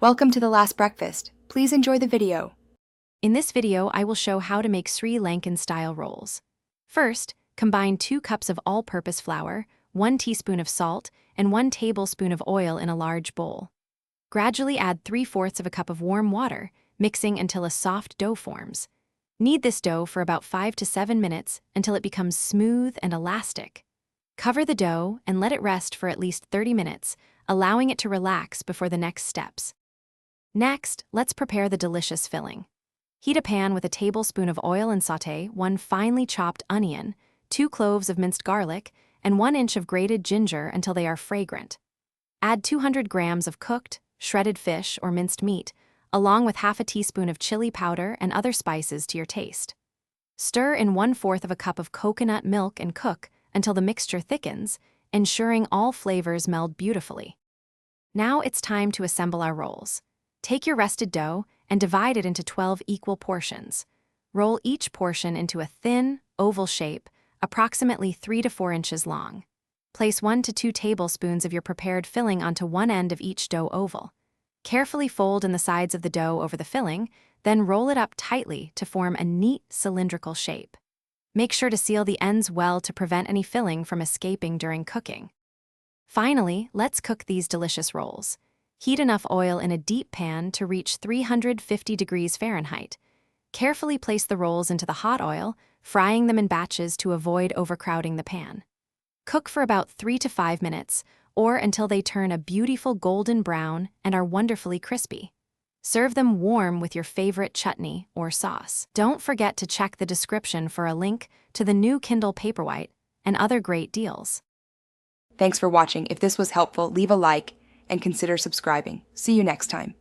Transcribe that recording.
Welcome to the last breakfast. Please enjoy the video. In this video, I will show how to make Sri Lankan-style rolls. First, combine 2 cups of all-purpose flour, 1 teaspoon of salt, and 1 tablespoon of oil in a large bowl. Gradually add 3/4 of a cup of warm water, mixing until a soft dough forms. Knead this dough for about 5 to 7 minutes until it becomes smooth and elastic. Cover the dough and let it rest for at least 30 minutes, allowing it to relax before the next steps. Next, let's prepare the delicious filling. Heat a pan with a tablespoon of oil and sauté 1 finely chopped onion, 2 cloves of minced garlic, and 1 inch of grated ginger until they are fragrant. Add 200 grams of cooked, shredded fish or minced meat, along with half a teaspoon of chili powder and other spices to your taste. Stir in 1/4 of a cup of coconut milk and cook until the mixture thickens, ensuring all flavors meld beautifully. Now it's time to assemble our rolls. Take your rested dough and divide it into 12 equal portions. Roll each portion into a thin, oval shape, approximately 3 to 4 inches long. Place 1 to 2 tablespoons of your prepared filling onto one end of each dough oval. Carefully fold in the sides of the dough over the filling, then roll it up tightly to form a neat, cylindrical shape. Make sure to seal the ends well to prevent any filling from escaping during cooking. Finally, let's cook these delicious rolls. Heat enough oil in a deep pan to reach 350 degrees Fahrenheit. Carefully place the rolls into the hot oil, frying them in batches to avoid overcrowding the pan. Cook for about 3 to 5 minutes, or until they turn a beautiful golden brown and are wonderfully crispy. Serve them warm with your favorite chutney or sauce. Don't forget to check the description for a link to the new Kindle Paperwhite and other great deals. Thanks for watching. If this was helpful, leave a like and consider subscribing. See you next time.